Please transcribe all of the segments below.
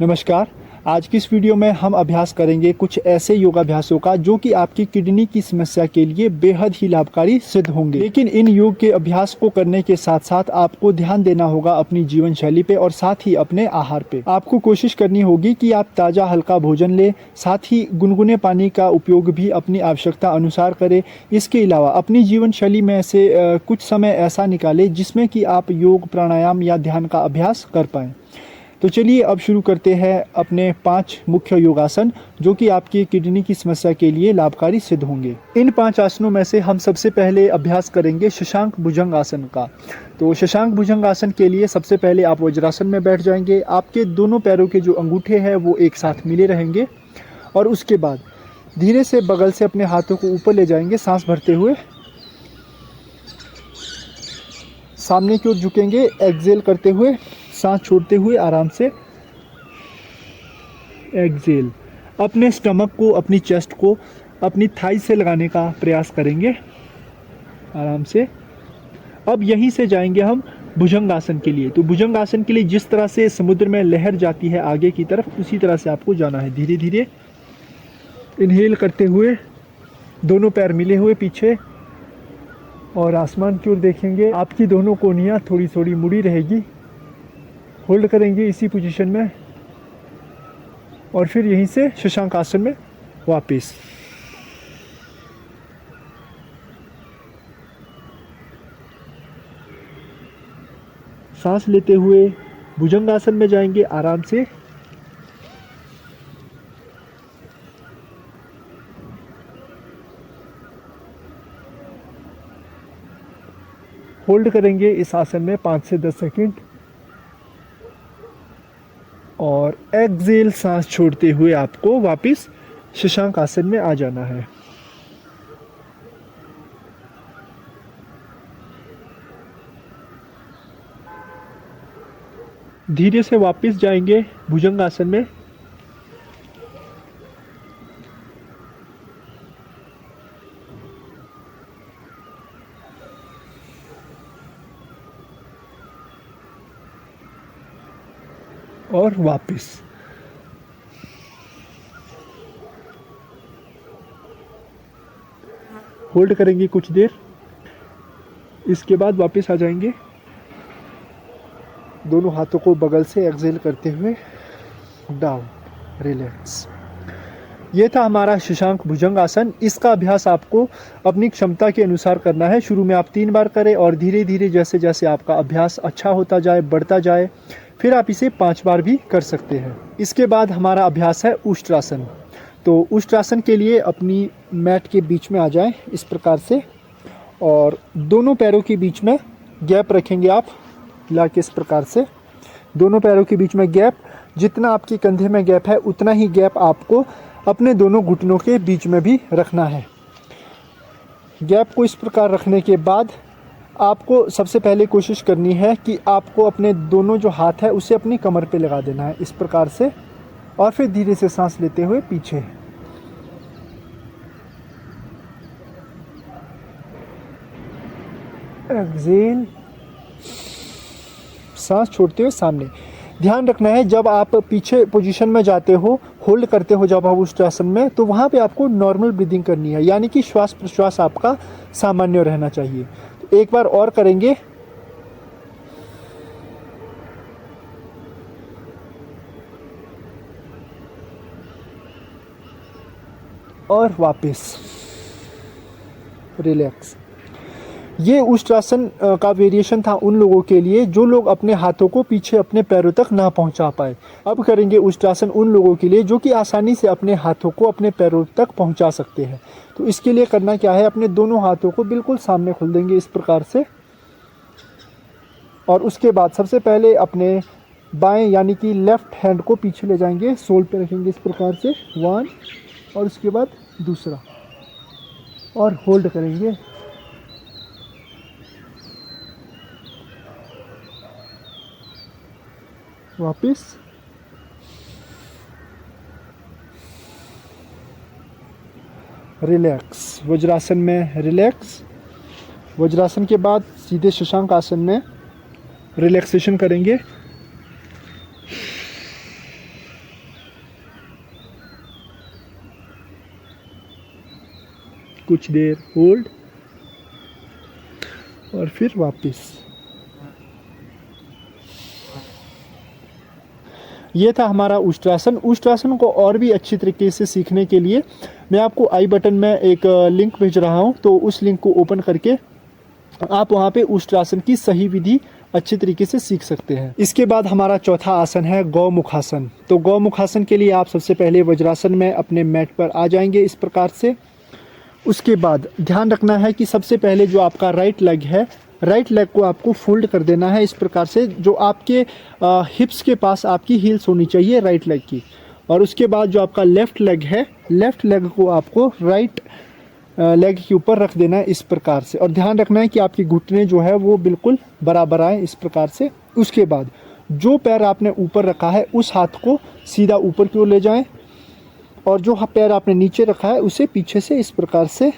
नमस्कार। आज की इस वीडियो में हम अभ्यास करेंगे कुछ ऐसे योगाभ्यासों का जो कि आपकी किडनी की समस्या के लिए बेहद ही लाभकारी सिद्ध होंगे। लेकिन इन योग के अभ्यास को करने के साथ साथ आपको ध्यान देना होगा अपनी जीवन शैली पे और साथ ही अपने आहार पे। आपको कोशिश करनी होगी कि आप ताज़ा हल्का भोजन लें, साथ ही गुनगुने पानी का उपयोग भी अपनी आवश्यकता अनुसार करें। इसके अलावा अपनी जीवन शैली में से कुछ समय ऐसा निकालें जिसमें कि आप योग, प्राणायाम या ध्यान का अभ्यास कर पाएँ। तो चलिए अब शुरू करते हैं अपने 5 मुख्य योगासन जो कि आपकी किडनी की समस्या के लिए लाभकारी सिद्ध होंगे। इन 5 आसनों में से हम सबसे पहले अभ्यास करेंगे शशांक भुजंग आसन का। तो शशांक भुजंग आसन के लिए सबसे पहले आप वज्रासन में बैठ जाएंगे। आपके दोनों पैरों के जो अंगूठे हैं वो एक साथ मिले रहेंगे और उसके बाद धीरे से बगल से अपने हाथों को ऊपर ले जाएंगे। सांस भरते हुए सामने की ओर झुकेंगे, एक्सहेल करते हुए सांस छोड़ते हुए आराम से एक्सहेल। अपने स्टमक को, अपनी चेस्ट को अपनी थाई से लगाने का प्रयास करेंगे आराम से। अब यहीं से जाएंगे हम भुजंग आसन के लिए। तो भुजंग आसन के लिए जिस तरह से समुद्र में लहर जाती है आगे की तरफ, उसी तरह से आपको जाना है। धीरे धीरे इनहेल करते हुए दोनों पैर मिले हुए पीछे और आसमान की ओर देखेंगे। आपकी दोनों कोहनियाँ थोड़ी थोड़ी मुड़ी रहेगी। होल्ड करेंगे इसी पोजीशन में और फिर यहीं से शशांक आसन में वापस। सांस लेते हुए भुजंग आसन में जाएंगे आराम से। होल्ड करेंगे इस आसन में 5 से 10 सेकंड और एक्सहेल सांस छोड़ते हुए आपको वापस शशांक आसन में आ जाना है। धीरे से वापस जाएंगे भुजंग आसन में। और वापस। होल्ड करेंगे कुछ देर, इसके बाद वापस आ जाएंगे। दोनों हाथों को बगल से एक्सहेल करते हुए डाउन, रिलैक्स। ये था हमारा शशांक भुजंग आसन। इसका अभ्यास आपको अपनी क्षमता के अनुसार करना है। शुरू में आप 3 बार करें और धीरे धीरे जैसे जैसे आपका अभ्यास अच्छा होता जाए, बढ़ता जाए, फिर आप इसे 5 बार भी कर सकते हैं। इसके बाद हमारा अभ्यास है उष्ट्रासन। तो उष्ट्रासन के लिए अपनी मैट के बीच में आ जाएं इस प्रकार से और दोनों पैरों के बीच में गैप रखेंगे आप हिला के इस प्रकार से। दोनों पैरों के बीच में गैप, जितना आपके कंधे में गैप है उतना ही गैप आपको अपने दोनों घुटनों के बीच में भी रखना है। गैप को इस प्रकार रखने के बाद आपको सबसे पहले कोशिश करनी है कि आपको अपने दोनों जो हाथ है उसे अपनी कमर पे लगा देना है इस प्रकार से और फिर धीरे से सांस लेते हुए पीछे। एक्सहेल, सांस छोड़ते हुए सामने। ध्यान रखना है जब आप पीछे पोजीशन में जाते हो, होल्ड करते हो जब आप उष्ट्रासन में, तो वहाँ पे आपको नॉर्मल ब्रीदिंग करनी है, यानी कि श्वास प्रश्वास आपका सामान्य रहना चाहिए। तो एक बार और करेंगे। और वापस रिलैक्स। ये उष्ट्रासन का वेरिएशन था उन लोगों के लिए जो लोग अपने हाथों को पीछे अपने पैरों तक ना पहुंचा पाए। अब करेंगे उष्ट्रासन उन लोगों के लिए जो कि आसानी से अपने हाथों को अपने पैरों तक पहुंचा सकते हैं। तो इसके लिए करना क्या है, अपने दोनों हाथों को बिल्कुल सामने खोल देंगे इस प्रकार से और उसके बाद सबसे पहले अपने बाएं यानी कि लेफ्ट हैंड को पीछे ले जाएंगे, सोल पे रखेंगे इस प्रकार से 1 और उसके बाद दूसरा और होल्ड करेंगे। वापस रिलैक्स। वज्रासन में रिलैक्स। वज्रासन के बाद सीधे शशांक आसन में रिलैक्सेशन करेंगे। कुछ देर होल्ड और फिर वापस। ये था हमारा उष्ट्रासन। उष्ट्रासन को और भी अच्छी तरीके से सीखने के लिए मैं आपको आई बटन में एक लिंक भेज रहा हूँ, तो उस लिंक को ओपन करके आप वहाँ पे उष्ट्रासन की सही विधि अच्छी तरीके से सीख सकते हैं। इसके बाद हमारा चौथा आसन है गौमुखासन। तो गौमुखासन के लिए आप सबसे पहले वज्रासन में अपने मैट पर आ जाएंगे इस प्रकार से। उसके बाद ध्यान रखना है कि सबसे पहले जो आपका राइट लेग है, राइट लेग को आपको फोल्ड कर देना है इस प्रकार से, जो आपके हिप्स के पास आपकी हील्स होनी चाहिए राइट लेग की। और उसके बाद जो आपका लेफ्ट लेग है, लेफ्ट लेग को आपको राइट लेग के ऊपर रख देना है इस प्रकार से। और ध्यान रखना है कि आपके घुटने जो है वो बिल्कुल बराबर आए इस प्रकार से। उसके बाद जो पैर आपने ऊपर रखा है उस हाथ को सीधा ऊपर की ओर ले जाएं, और जो पैर आपने नीचे रखा है उसे पीछे से इस प्रकार से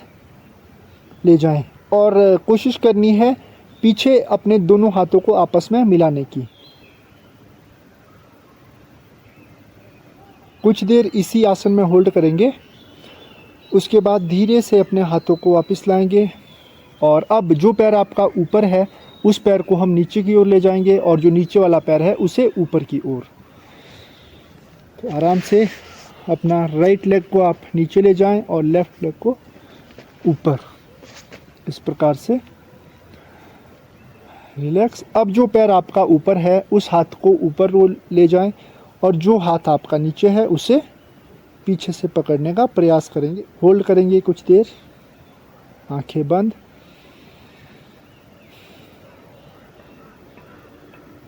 ले जाएं। और कोशिश करनी है पीछे अपने दोनों हाथों को आपस में मिलाने की। कुछ देर इसी आसन में होल्ड करेंगे। उसके बाद धीरे से अपने हाथों को वापस लाएंगे, और अब जो पैर आपका ऊपर है उस पैर को हम नीचे की ओर ले जाएंगे, और जो नीचे वाला पैर है उसे ऊपर की ओर। तो आराम से अपना राइट लेग को आप नीचे ले जाएं और लेफ्ट लेग को ऊपर इस प्रकार से रिलैक्स। अब जो पैर आपका ऊपर है उस हाथ को ऊपर ले जाएं, और जो हाथ आपका नीचे है उसे पीछे से पकड़ने का प्रयास करेंगे। होल्ड करेंगे कुछ देर, आंखें बंद,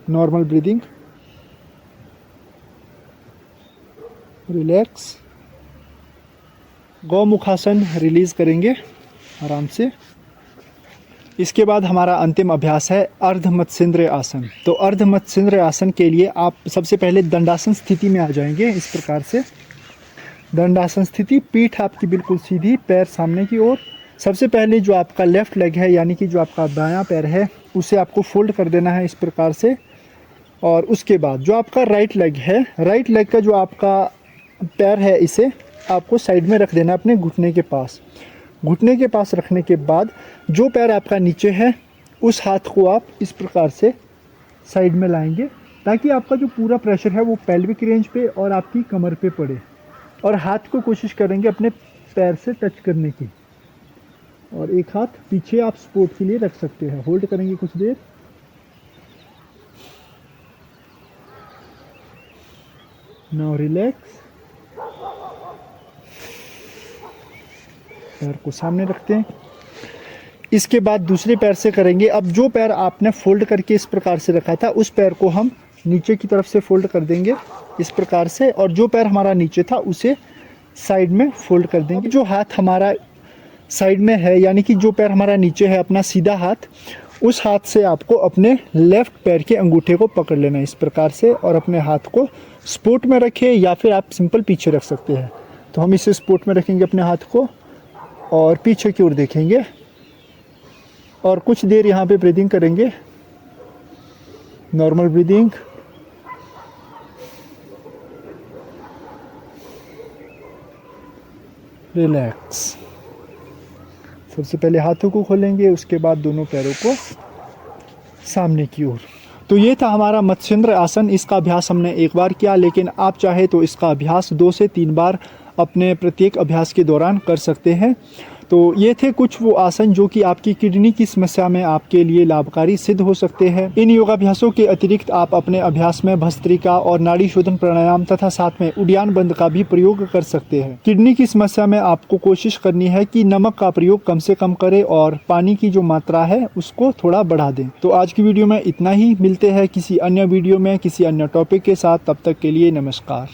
normal breathing, relax. Gomukhasana release करेंगे आराम से। इसके बाद हमारा अंतिम अभ्यास है अर्ध मत्स्येंद्र आसन। तो अर्ध मत्स्येंद्र आसन के लिए आप सबसे पहले दंडासन स्थिति में आ जाएंगे इस प्रकार से। दंडासन स्थिति, पीठ आपकी बिल्कुल सीधी, पैर सामने की ओर। सबसे पहले जो आपका लेफ्ट लेग है, यानी कि जो आपका दायां पैर है, उसे आपको फोल्ड कर देना है इस प्रकार से। और उसके बाद जो आपका राइट लेग है, राइट लेग का जो आपका पैर है इसे आपको साइड में रख देना है अपने घुटने के पास। घुटने के पास रखने के बाद जो पैर आपका नीचे है उस हाथ को आप इस प्रकार से साइड में लाएंगे, ताकि आपका जो पूरा प्रेशर है वो पेल्विक रेंज पे और आपकी कमर पे पड़े। और हाथ को कोशिश करेंगे अपने पैर से टच करने की, और एक हाथ पीछे आप सपोर्ट के लिए रख सकते हैं। होल्ड करेंगे कुछ देर, नाउ रिलैक्स। पैर को सामने रखते हैं। इसके बाद दूसरे पैर से करेंगे। अब जो पैर आपने फोल्ड करके इस प्रकार से रखा था उस पैर को हम नीचे की तरफ से फोल्ड कर देंगे इस प्रकार से, और जो पैर हमारा नीचे था उसे साइड में फोल्ड कर देंगे। जो हाथ हमारा साइड में है, यानी कि जो पैर हमारा नीचे है अपना सीधा हाथ, उस हाथ से आपको अपने लेफ्ट पैर के अंगूठे को पकड़ लेना है इस प्रकार से, और अपने हाथ को सपोर्ट में रखें, या फिर आप सिंपल पीछे रख सकते हैं। तो हम इसे सपोर्ट में रखेंगे अपने हाथ को और पीछे की ओर देखेंगे, और कुछ देर यहाँ पे ब्रीदिंग करेंगे, नॉर्मल ब्रीदिंग। रिलैक्स। सबसे पहले हाथों को खोलेंगे, उसके बाद दोनों पैरों को सामने की ओर। तो ये था हमारा मत्स्येंद्र आसन। इसका अभ्यास हमने एक बार किया, लेकिन आप चाहे तो इसका अभ्यास 2 से 3 बार अपने प्रत्येक अभ्यास के दौरान कर सकते हैं। तो ये थे कुछ वो आसन जो कि आपकी किडनी की समस्या में आपके लिए लाभकारी सिद्ध हो सकते हैं। इन योगाभ्यासों के अतिरिक्त आप अपने अभ्यास में भस्त्रिका और नाड़ी शोधन प्राणायाम तथा साथ में उड्डयन बंद का भी प्रयोग कर सकते हैं। किडनी की समस्या में आपको कोशिश करनी है कि नमक का प्रयोग कम से कम करें और पानी की जो मात्रा है उसको थोड़ा बढ़ा दें। तो आज की वीडियो में इतना ही। मिलते हैं किसी अन्य वीडियो में किसी अन्य टॉपिक के साथ। तब तक के लिए नमस्कार।